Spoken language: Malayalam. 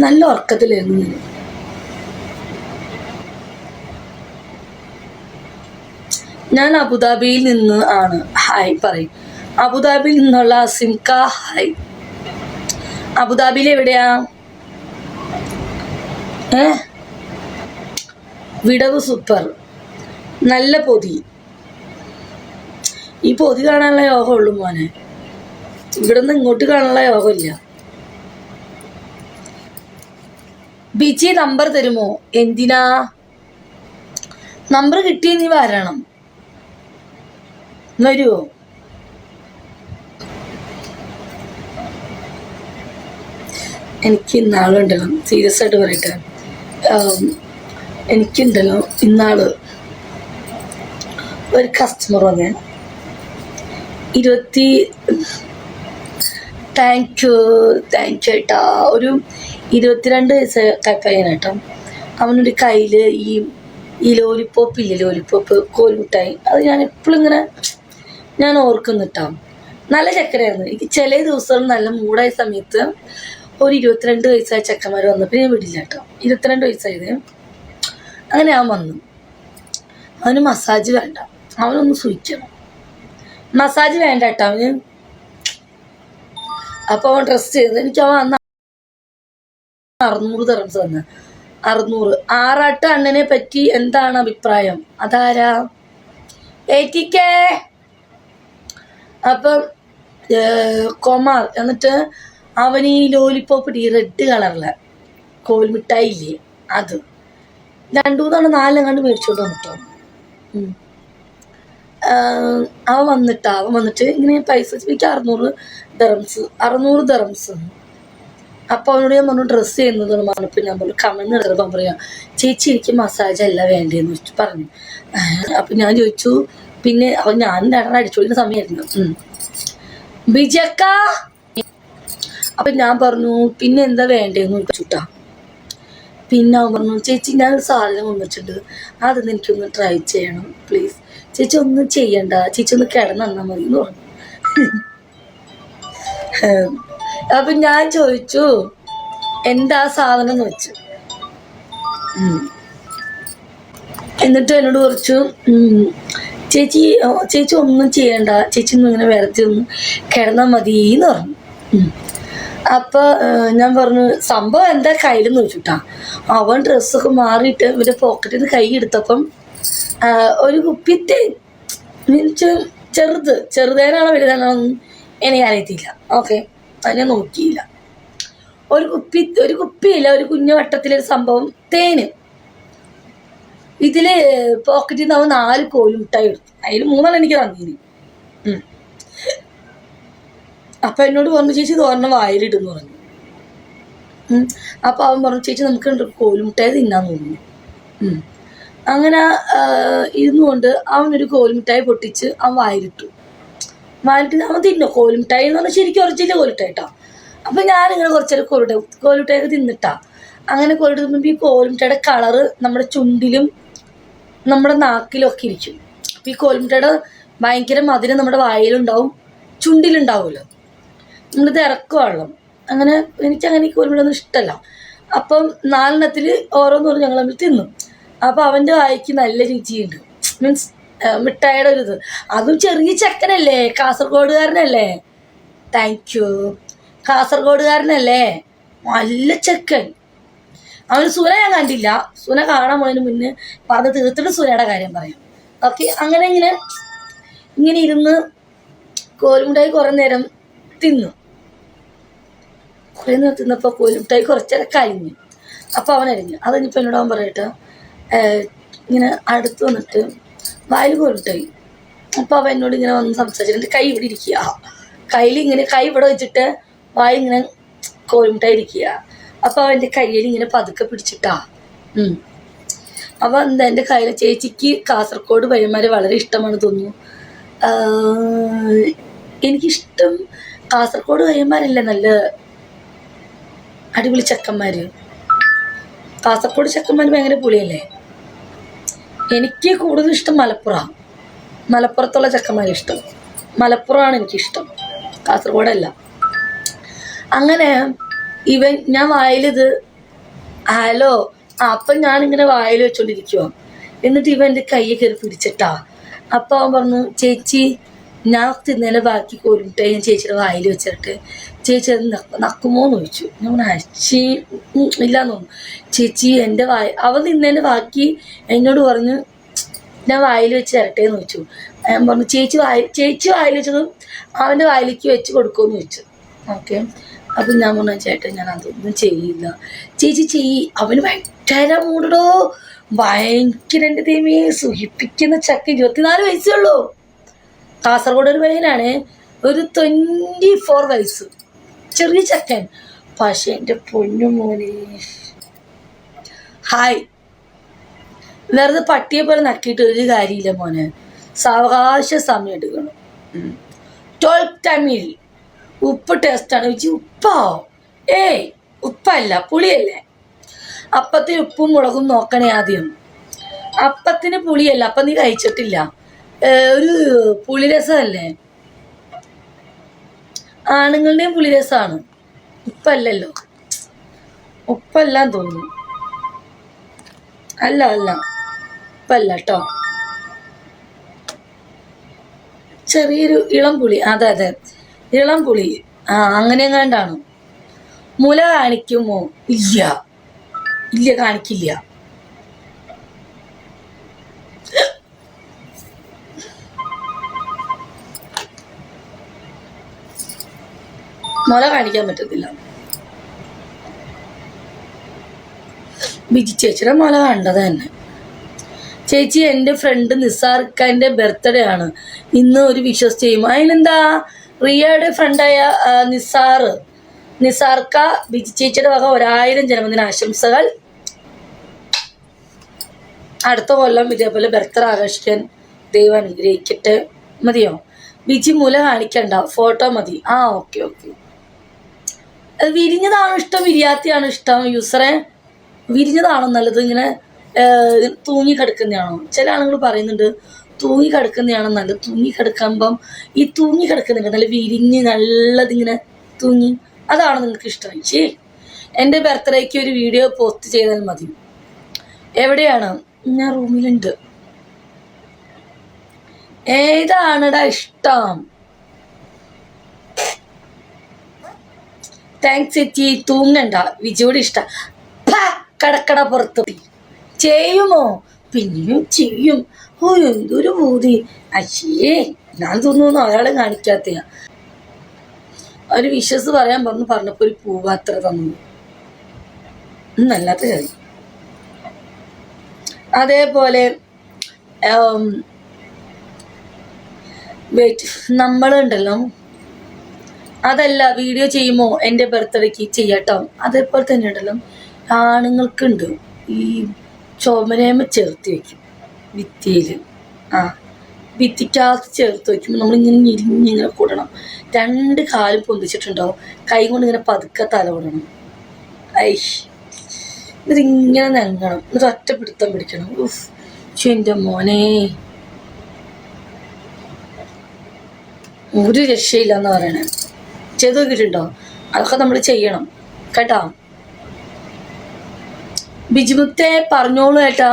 നല്ല ഉറക്കത്തിലായിരുന്നു ഞാൻ. ഞാൻ അബുദാബിയിൽ നിന്ന് ആണ്. ഹായ് പറയും. അബുദാബിയിൽ നിന്നുള്ള സിംക ഹായ്. അബുദാബിയിൽ എവിടെയാ? വിടവ് സൂപ്പർ. നല്ല പൊതി. ഈ പൊതി കാണാനുള്ള യോഗം ഉള്ളു മോനെ. ഇവിടെ നിന്ന് ഇങ്ങോട്ട് കാണാനുള്ള യോഗമില്ല. ബിജി നമ്പർ തരുമോ? എന്തിനാ? നമ്പർ കിട്ടിയ നീ വരണം. വരുമോ? എനിക്ക് ഇന്നാളുണ്ടല്ലോ, സീരിയസ് ആയിട്ട് പറയട്ടെ, എനിക്കുണ്ടല്ലോ ഇന്നാള് ഒരു കസ്റ്റമർ വന്നേ. താങ്ക് യു ഏട്ടാ. ഒരു 22 വയസ്സ് പയ്യനേട്ടോ. അവനൊരു കയ്യിൽ ഈ ലോലിപ്പോപ്പ് ഇല്ലേ, ലോലിപ്പോപ്പ് കോൽമിഠായി, അത് ഞാൻ എപ്പോഴും ഇങ്ങനെ ഞാൻ ഓർക്കുന്നിട്ടാ. നല്ല ചക്കരായിരുന്നു. എനിക്ക് ചില ദിവസം നല്ല മൂടായ സമയത്ത് ഒരു 22 വയസ്സായ ചെക്കന്മാർ വന്നപ്പോൾ ഞാൻ വിടില്ല കേട്ടോ. 22 വയസ്സായത്. അങ്ങനെ അവൻ വന്നു. അവന് മസാജ് വേണ്ട, അവനൊന്ന് സൂയിക്കണം. മസാജ് വേണ്ട കേട്ടോ അവന്. അപ്പോൾ അവൻ ഡ്രസ് ചെയ്ത് എനിക്ക് അവൻ അന്ന് 600 ദിർഹംസ് തന്നു. 600. ആറാട്ട് അണ്ണനെ പറ്റി എന്താണ് അഭിപ്രായം? അതാരാ? ഏറ്റിക്കേ. അപ്പം കൊമാർ. എന്നിട്ട് അവൻ ഈ ലോലിപ്പോപ്പ് റെഡ് കളറിലെ കോൽമിഠായി ഇല്ലേ, അത് 2-3 4 കണ്ട് മേടിച്ചോണ്ട് വന്നിട്ടോ. അവൻ വന്നിട്ട് ഇങ്ങനെ പൈസ എനിക്ക് 600 ദിർഹംസ്. അപ്പോൾ അവനോട് ഞാൻ പറഞ്ഞു ഡ്രസ്സ് ചെയ്യുന്നതെന്ന് പറഞ്ഞപ്പോൾ ഞാൻ പറഞ്ഞു കമന്ന് ഇടർപ്പം പറയാം, ചേച്ചി എനിക്ക് മസാജ് അല്ല വേണ്ടതെന്ന് പറഞ്ഞു. അപ്പം ഞാൻ ചോദിച്ചു പിന്നെ അവൻ ഞാൻ അടിച്ചോളിക്കുന്ന സമയമായിരുന്നു. ബിജക്ക. അപ്പം ഞാൻ പറഞ്ഞു പിന്നെ എന്താ വേണ്ടതെന്ന് ചോദിച്ചുട്ടാ. പിന്നെ അവൻ പറഞ്ഞു ചേച്ചി ഞാനൊരു സാധനം വന്നിട്ടുണ്ട്, അതൊന്ന് എനിക്കൊന്ന് ട്രൈ ചെയ്യണം പ്ലീസ്. ചേച്ചി ഒന്നും ചെയ്യണ്ട, ചേച്ചി ഒന്ന് കിടന്നാ മതി എന്ന് പറഞ്ഞു. അപ്പൊ ഞാൻ ചോദിച്ചു എന്താ സാധനം എന്ന് വെച്ചു. എന്നിട്ട് എന്നോട് കുറച്ചു ചേച്ചി ഒന്നും ചെയ്യണ്ട, ചേച്ചി ഒന്നും ഇങ്ങനെ വരത്തി ഒന്ന് കിടന്നാൽ മതി എന്ന് പറഞ്ഞു. അപ്പൊ ഞാൻ പറഞ്ഞു സംഭവം എന്താ കയ്യിലെന്ന് വെച്ചിട്ടാ. അവൻ ഡ്രസ്സൊക്കെ മാറിയിട്ട് ഇവരുടെ പോക്കറ്റിൽ നിന്ന് കൈ എടുത്തപ്പം ഒരു കുപ്പി മീൻസ് ചെറുതേനാണോ വലുതാണോ എനിക്കറിയത്തില്ല. ഓക്കെ, അത് ഞാൻ നോക്കിയില്ല. ഒരു കുപ്പിയില്ല, ഒരു കുഞ്ഞു വട്ടത്തിലൊരു സംഭവം തേന്. ഇതില് പോക്കറ്റിൽ നിന്ന് അവൻ 4 കോൽമിഠായി എടുത്തു. അതിൽ 3 എനിക്ക് തന്നീന്. അപ്പൊ എന്നോട് പറഞ്ഞു ചേച്ചി തോരണം വായിലിടുന്ന് പറഞ്ഞു. അപ്പൊ അവൻ പറഞ്ഞു ചേച്ചി നമുക്ക് കോൽമിഠായി തിന്നാന്ന് തോന്നുന്നു. അങ്ങനെ ഇരുന്നുകൊണ്ട് അവനൊരു കോൽമിഠായി പൊട്ടിച്ച് അവൻ വായിലിട്ട് അവൻ തിന്നു. കോൽമിഠായി എന്ന് പറഞ്ഞാൽ ശരിക്കും ഒറിജിനൽ കോൽമിഠായി കേട്ടോ. അപ്പം ഞാനിങ്ങനെ കുറച്ചേരം കോൽമിഠായി തിന്നിട്ടാ. അങ്ങനെ കോലിട്ട് തിന്നുമ്പോൾ ഈ കോൽമിഠായിയുടെ കളറ് നമ്മുടെ ചുണ്ടിലും നമ്മുടെ നാക്കിലും ഒക്കെ ഇരിക്കും. അപ്പം ഈ കോൽമിഠായിയുടെ ഭയങ്കര മധുരം നമ്മുടെ വായിലുണ്ടാവും, ചുണ്ടിലുണ്ടാവുമല്ലോ. നമ്മളിത് ഇറക്കുവാണല്ലോ. അങ്ങനെ എനിക്കങ്ങനെ ഈ കോൽമിഠായൊന്നും ഇഷ്ടമല്ല. അപ്പം 4 ഓരോന്നോറും ഞങ്ങൾ തമ്മിൽ തിന്നു. അപ്പം അവൻ്റെ വായിക്ക് നല്ല രുചിയുണ്ട്. മീൻസ് മിഠായിയുടെ ഒരു ഇത്. അതും ചെറിയ ചെക്കനല്ലേ, കാസർഗോഡുകാരനല്ലേ. Thank you. കാസർഗോഡുകാരനല്ലേ, നല്ല ചെക്കൻ. അവന് സുന ഞാൻ കണ്ടില്ല. സുന കാണാൻ പോയതിന് മുന്നേ പറഞ്ഞ് തീർത്തിട്ട് സുനയുടെ കാര്യം പറയാം. ഓക്കെ, അങ്ങനെ ഇങ്ങനെ ഇരുന്ന് കോൽമിഠായി കുറേ നേരം തിന്നു. കുറേ നേരം തിന്നപ്പോൾ കോൽമിഠായി കുറച്ചേരം കഴിഞ്ഞു. അപ്പോൾ അവൻ അരിഞ്ഞു. അതിനിപ്പോൾ എന്നോട് അവൻ പറയട്ടെ ഇങ്ങനെ അടുത്ത് വന്നിട്ട് വായിൽ കോൽമിഠായി. അപ്പോൾ അവൻ എന്നോട് ഇങ്ങനെ വന്ന് സംസാരിച്ചിട്ട് കൈ ഇവിടെ ഇരിക്കുക, കയ്യിൽ ഇങ്ങനെ കൈ ഇവിടെ വെച്ചിട്ട് വായിൽ ഇങ്ങനെ കോൽമിഠായി ഇരിക്കുക. അപ്പോൾ അവൻ്റെ കയ്യിൽ ഇങ്ങനെ പതുക്കെ പിടിച്ചിട്ടാ. അപ്പോൾ എന്താ എൻ്റെ കയ്യിൽ ചേച്ചിക്ക് കാസർഗോഡ് പയ്യന്മാരെ വളരെ ഇഷ്ടമാണ് തോന്നുന്നു. എനിക്കിഷ്ടം കാസർഗോഡ് പയ്യന്മാരല്ലേ, നല്ല അടിപൊളി ചെക്കന്മാർ. കാസർഗോഡ് ചെക്കന്മാർ ഭയങ്കര പൊളിയല്ലേ. എനിക്ക് കൂടുതൽ ഇഷ്ടം മലപ്പുറത്തുള്ള ചെക്കന്മാരെ ഇഷ്ടം. മലപ്പുറമാണ് എനിക്കിഷ്ടം, കാസർഗോഡല്ല. അങ്ങനെ ഞാൻ വായിലിത് ഹലോ അപ്പം ഞാനിങ്ങനെ വായിൽ വെച്ചോണ്ടിരിക്കുക. എന്നിട്ട് ഇവൻ എൻ്റെ കയ്യിൽ കയറി പിടിച്ചിട്ടാ. അപ്പം അവൻ പറഞ്ഞു, ചേച്ചി ഞാൻ തിന്നേനെ ബാക്കി കോലുമിട്ടായി ഞാൻ ചേച്ചിയുടെ വായിൽ വെച്ചിട്ട് ചേച്ചി അത് നക്കുമോന്ന് ചോദിച്ചു. ഞാൻ അച്ചി ഇല്ലാന്ന് തോന്നുന്നു. ചേച്ചി എൻ്റെ അവൻ തിന്നേൻ്റെ ബാക്കി എന്നോട് പറഞ്ഞു ഞാൻ വായിൽ വെച്ച് തരട്ടേന്ന് ചോദിച്ചു. ഞാൻ പറഞ്ഞു ചേച്ചി വായിൽ വെച്ചതും അവൻ്റെ വായിലേക്ക് വെച്ച് കൊടുക്കുമെന്ന് ചോദിച്ചു. ഓക്കെ. അപ്പം ഞാൻ പറഞ്ഞു ചേട്ടാ ഞാൻ അതൊന്നും ചെയ്യില്ല. ചേച്ചി അവന് ഭയങ്കര മൂടടോ, ഭയങ്കര എൻ്റെ ദൈവമേ സുഖിപ്പിക്കുന്ന ചക്ക. 24 വയസ്സേ ഉള്ളൂ. കാസർഗോഡ് ഒരു പയ്യനാണ്, ഒരു 24 വയസ്സ്, ചെറിയ ചക്കൻ. പക്ഷെ എൻ്റെ പൊന്നു മോനെ ഹായ്, വെറുതെ പട്ടിയെ പോലെ നക്കിയിട്ട് ഒരു കാര്യമില്ല മോനെ. സാവകാശ സമയം എടുക്കണം. 12 തമിഴ് ഉപ്പ് ടേസ്റ്റാണ്. വെച്ച് ഉപ്പോ? ഉപ്പല്ല, പുളിയല്ലേ. അപ്പത്തിന് ഉപ്പും മുളകും നോക്കണേ ആദ്യം. അപ്പത്തിന് പുളിയല്ല, അപ്പം നീ കഴിച്ചിട്ടില്ല. ഒരു പുളിരസമല്ലേ, ആണുങ്ങളുടെയും പുളിരസമാണ്, ഉപ്പല്ലല്ലോ. ഉപ്പല്ലാന്ന് തോന്നുന്നു. അല്ല ഉപ്പല്ല കേട്ടോ, ചെറിയൊരു ഇളം പുളി. അതെ ഇളം പുളി. അങ്ങനെ എങ്ങാണ്ടാണ്. മുല കാണിക്കുമോ? ഇല്ല കാണിക്കില്ല. മുല കാണിക്കാൻ പറ്റത്തില്ല. ബിജി ചേച്ചിയുടെ മുല കണ്ടത് തന്നെ. ചേച്ചി എൻ്റെ ഫ്രണ്ട് നിസാർക്കാൻ്റെ ബർത്ത്ഡേ ആണ് ഇന്ന്, ഒരു വിഷസ് ചെയ്യും. അതിനെന്താ, റിയയുടെ ഫ്രണ്ടായ നിസാർക്ക ബിജി ചേച്ചിയുടെ വക 1000 ജന്മദിന ആശംസകൾ. അടുത്ത കൊല്ലം ഇതേപോലെ ബർത്ത്ഡേ ആഘോഷിക്കാൻ ദൈവം അനുഗ്രഹിക്കട്ടെ. മതിയോ? ബിജി മുല കാണിക്കണ്ട, ഫോട്ടോ മതി. ഓക്കെ. വിരിഞ്ഞതാണോ ഇഷ്ടം വിരിയാത്തിയാണോ ഇഷ്ടം യൂസറെ? വിരിഞ്ഞതാണോ നല്ലത്, ഇങ്ങനെ തൂങ്ങി കിടക്കുന്നതാണോ? ചില ആളുകൾ പറയുന്നുണ്ട് തൂങ്ങി കിടക്കുന്നതാണോ നല്ലത്. തൂങ്ങി കിടക്കുമ്പം ഈ തൂങ്ങി കിടക്കുന്നുണ്ട് നല്ല വിരിഞ്ഞ് നല്ലതിങ്ങനെ തൂങ്ങി, അതാണോ നിങ്ങൾക്ക് ഇഷ്ടം? എൻ്റെ ബർത്ത്ഡേക്ക് ഒരു വീഡിയോ പോസ്റ്റ് ചെയ്താൽ മതി. എവിടെയാണ്? ഞാൻ റൂമിലുണ്ട്. ഏതാണടാ ഇഷ്ടം? താങ്ക്സ് ചേച്ചി. തൂങ്ങണ്ട, വിജയോട് ഇഷ്ടം. കടക്കട പുറത്ത് ചെയ്യുമോ? പിന്നെയും ചെയ്യും. എന്തൊരു ബോധി. ഞാൻ തോന്നുന്നു അയാളെ കാണിക്കാത്തയാ. ഒരു വിശ്വസ് പറയാൻ പറഞ്ഞപ്പോ ഒരു പൂവാത്ര തന്നു. നല്ലാത്ത കാര്യം. അതേപോലെ നമ്മളുണ്ടല്ലോ, അതല്ല വീഡിയോ ചെയ്യുമോ എൻ്റെ ബർത്ത്ഡേക്ക് ചെയ്യാട്ടോ. അതേപോലെ തന്നെ ഉണ്ടല്ലോ ആണുങ്ങൾക്കുണ്ട് ഈ ചുമരേമ ചേർത്ത് വയ്ക്കും ഭിത്തിയിൽ. ഭിത്തിക്കകത്ത് ചേർത്ത് വയ്ക്കുമ്പോൾ നമ്മളിങ്ങനെ ഇരിഞ്ഞിങ്ങനെ കൂടണം. 2 കാലും പൊന്തിച്ചിട്ടുണ്ടാവും, കൈ കൊണ്ട് ഇങ്ങനെ പതുക്കെ തല വിടണം. ഇതിങ്ങനെ നെങ്ങണം, എന്നിട്ട് ഒറ്റപ്പിടുത്തം പിടിക്കണം. എൻ്റെ മോനെ ഒരു രക്ഷയില്ലെന്ന് പറയണേ. ചെയ്ത് നോക്കിയിട്ടുണ്ടോ? അതൊക്കെ നമ്മൾ ചെയ്യണം കേട്ടോ. ബിജിമുത്തെ പറഞ്ഞോളൂ ഏട്ടാ.